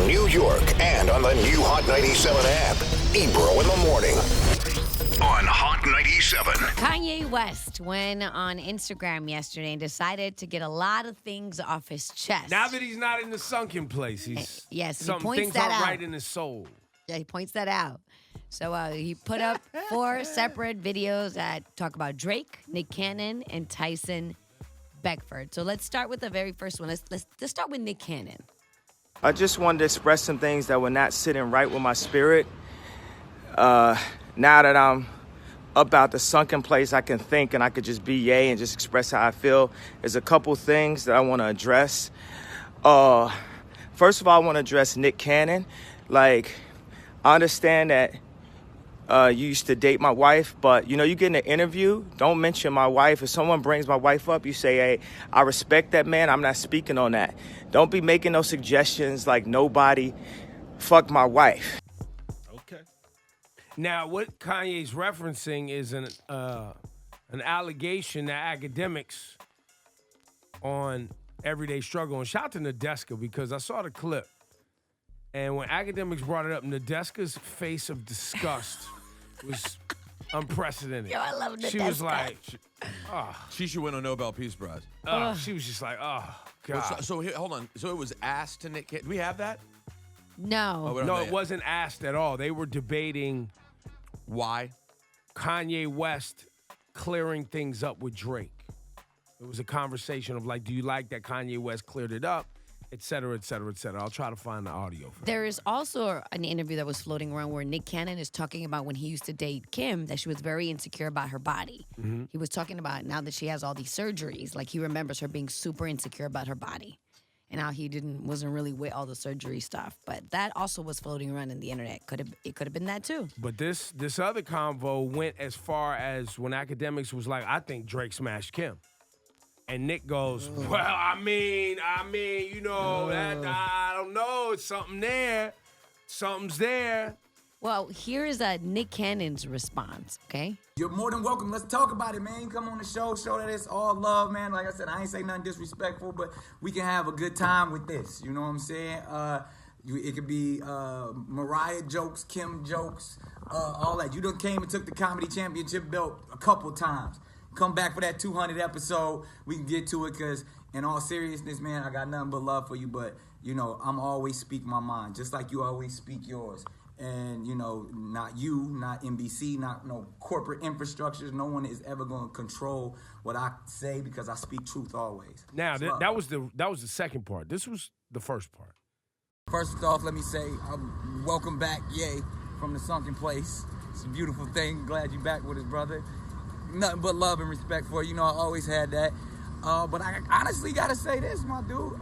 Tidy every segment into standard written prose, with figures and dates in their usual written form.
New York, and on the new Hot 97 app. Ebro in the morning on Hot 97. Kanye West went on Instagram yesterday and decided to get a lot of things off his chest. Now that he's not in the sunken place, he's yes, he some points things that aren't out. right in his soul. Yeah, he points that out. So he put up 4 separate videos that talk about Drake, Nick Cannon, and Tyson Beckford. So let's start with the very first one. Let's start with Nick Cannon. I just wanted to express some things that were not sitting right with my spirit. Now that I'm up out the sunken place, I can think and I could just be Ye and just express how I feel. There's a couple things that I want to address. First of all, I want to address Nick Cannon. Like, I understand that you used to date my wife, but, you get in an interview, don't mention my wife. If someone brings my wife up, you say, hey, I respect that man. I'm not speaking on that. Don't be making no suggestions like nobody fucked my wife. Okay. Now, what Kanye's referencing is an allegation that academics on Everyday Struggle, and shout out to Nadeska because I saw the clip. And when academics brought it up, Nadeska's face of disgust was unprecedented. Yo, I love Nadeska. She was like, She should win a Nobel Peace Prize. she was just like, oh, God. So here, hold on. So it was asked to Nick. Do we have that? No. we don't No, know it yet. wasn't asked at all. They were debating Why? Kanye West clearing things up with Drake. It was a conversation of like, do you like that Kanye West cleared it up? Et cetera, et cetera, et cetera. I'll try to find the audio for There is also an interview that was floating around where Nick Cannon is talking about when he used to date Kim, that she was very insecure about her body. Mm-hmm. He was talking about now that she has all these surgeries, like he remembers her being super insecure about her body. And how he wasn't really with all the surgery stuff. But that also was floating around in the internet. It could have been that too. But this other convo went as far as when academics was like, I think Drake smashed Kim. And Nick goes, well, I mean, that, I don't know. It's something there. Something's there. Well, here is Nick Cannon's response, okay? You're more than welcome. Let's talk about it, man. Come on the show that it's all love, man. Like I said, I ain't say nothing disrespectful, but we can have a good time with this. You know what I'm saying? It could be Mariah jokes, Kim jokes, all that. You done came and took the comedy championship belt a couple times. Come back for that 200 episode. We can get to it because, in all seriousness, man, I got nothing but love for you. But, I'm always speak my mind, just like you always speak yours. And, not you, not NBC, not no corporate infrastructures. No one is ever going to control what I say because I speak truth always. Now, that was the second part. This was the first part. First off, let me say, welcome back, Ye, from the sunken place. It's a beautiful thing. Glad you back with us, brother. Nothing but love and respect for you. I always had that. But I honestly got to say this, my dude.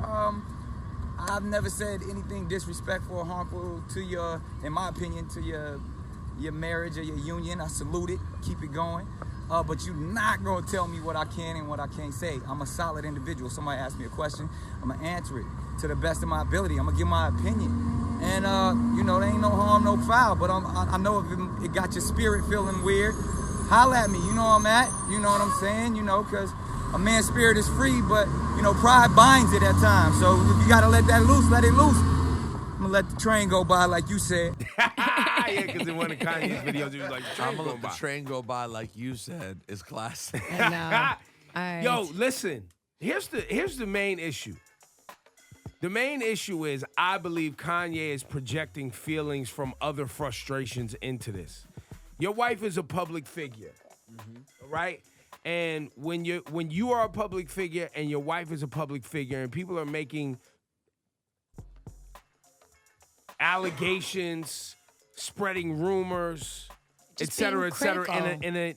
I've never said anything disrespectful or harmful to in my opinion, to your marriage or your union. I salute it. Keep it going. But you're not going to tell me what I can and what I can't say. I'm a solid individual. Somebody asks me a question, I'm going to answer it to the best of my ability. I'm going to give my opinion. And, there ain't no harm, no foul. But I know if it got your spirit feeling weird, holla at me. You know where I'm at. You know what I'm saying? Because a man's spirit is free, but, pride binds it at times. So if you got to let that loose, let it loose. I'm going to let the train go by like you said. Yeah, because in one of Kanye's videos, he was like, I'm going to let the train go by like you said is classic. I know. All right. Yo, listen. Here's the main issue. The main issue is I believe Kanye is projecting feelings from other frustrations into this. Your wife is a public figure, right? And when you are a public figure and your wife is a public figure and people are making allegations, spreading rumors, et cetera,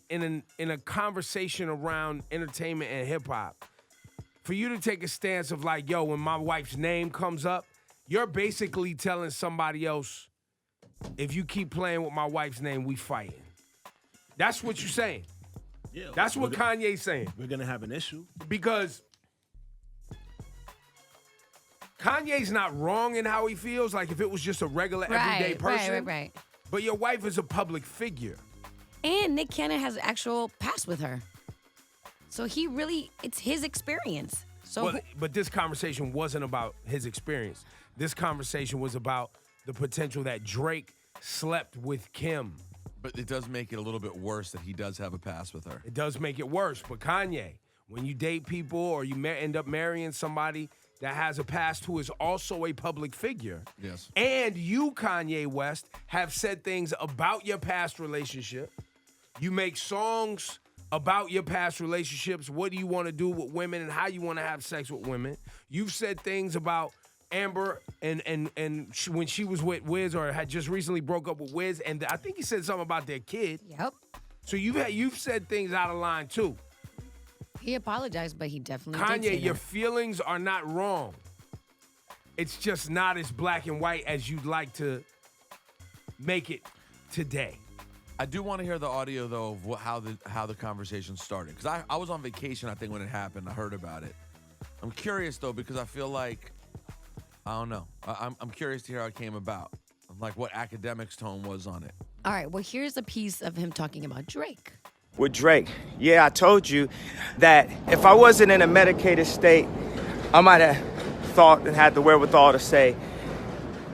in a conversation around entertainment and hip hop, for you to take a stance of like, yo, when my wife's name comes up, you're basically telling somebody else, if you keep playing with my wife's name, we fighting. That's what you're saying. Yeah, that's what Kanye's saying. We're going to have an issue. Because Kanye's not wrong in how he feels, like if it was just a regular, everyday person. Right. But your wife is a public figure. And Nick Cannon has actual past with her. So it's his experience. So But this conversation wasn't about his experience. This conversation was about the potential that Drake slept with Kim. But it does make it a little bit worse that he does have a past with her. It does make it worse. But Kanye, when you date people or you end up marrying somebody that has a past who is also a public figure, yes, and you, Kanye West, have said things about your past relationship. You make songs about your past relationships, what do you want to do with women and how you want to have sex with women. You've said things about Amber and when she was with Wiz or had just recently broke up with Wiz, and I think he said something about their kid. Yep. So you've said things out of line too. He apologized, but he definitely did say Kanye, your that. feelings are not wrong. It's just not as black and white as you'd like to make it today. I do want to hear the audio, though, of how the conversation started. Because I was on vacation, I think, when it happened. I heard about it. I'm curious, though, because I feel like, I don't know. I'm curious to hear how it came about. Like what academics' tone was on it. All right, well, here's a piece of him talking about Drake. With Drake, yeah, I told you that if I wasn't in a medicated state, I might have thought and had the wherewithal to say,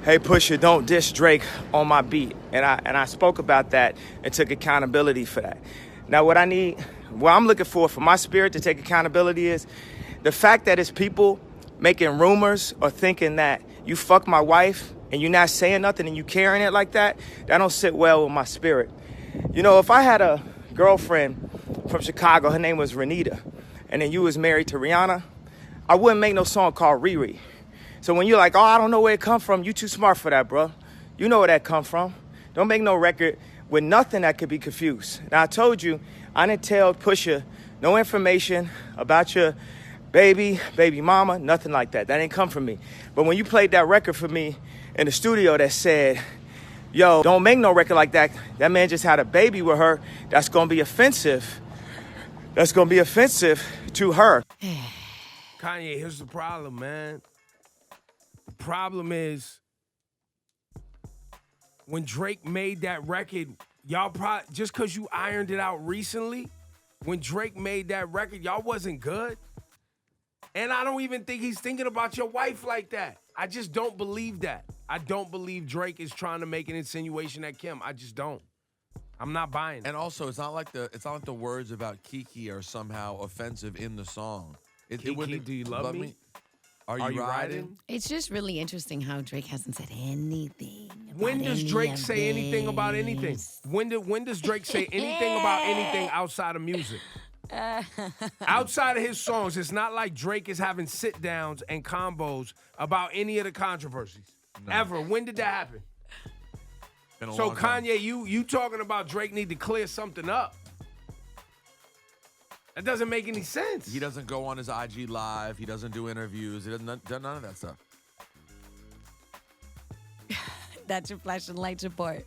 hey, Pusha, don't diss Drake on my beat. And I spoke about that and took accountability for that. Now, what I'm looking for my spirit to take accountability is the fact that it's people making rumors or thinking that you fuck my wife and you're not saying nothing and you carrying it like that don't sit well with my spirit. You know, if I had a girlfriend from Chicago, her name was Renita, and then you was married to Rihanna, I wouldn't make no song called Riri. So when you're like, oh, I don't know where it come from, you too smart for that, bro. You know where that come from. Don't make no record with nothing that could be confused. Now, I told you, I didn't tell Pusha no information about your baby mama, nothing like that. That didn't come from me. But when you played that record for me in the studio that said, yo, don't make no record like that, that man just had a baby with her, that's going to be offensive. That's going to be offensive to her. Kanye, here's the problem, man. The problem is when Drake made that record, y'all probably, just because you ironed it out recently, when Drake made that record, y'all wasn't good. And I don't even think he's thinking about your wife like that. I just don't believe that. I don't believe Drake is trying to make an insinuation at Kim. I just don't. I'm not buying it. And also, it's not like the words about Kiki are somehow offensive in the song. Kiki, do you love me? Are you riding? It's just really interesting how Drake hasn't said anything. When does Drake say anything about anything? When does Drake say anything about anything outside of music? Outside of his songs, it's not like Drake is having sit-downs and combos about any of the controversies. No. Ever. When did that happen? So Kanye, you talking about Drake need to clear something up. That doesn't make any sense. He doesn't go on his IG Live. He doesn't do interviews. He doesn't do none of that stuff. That's your Flash and Lights report.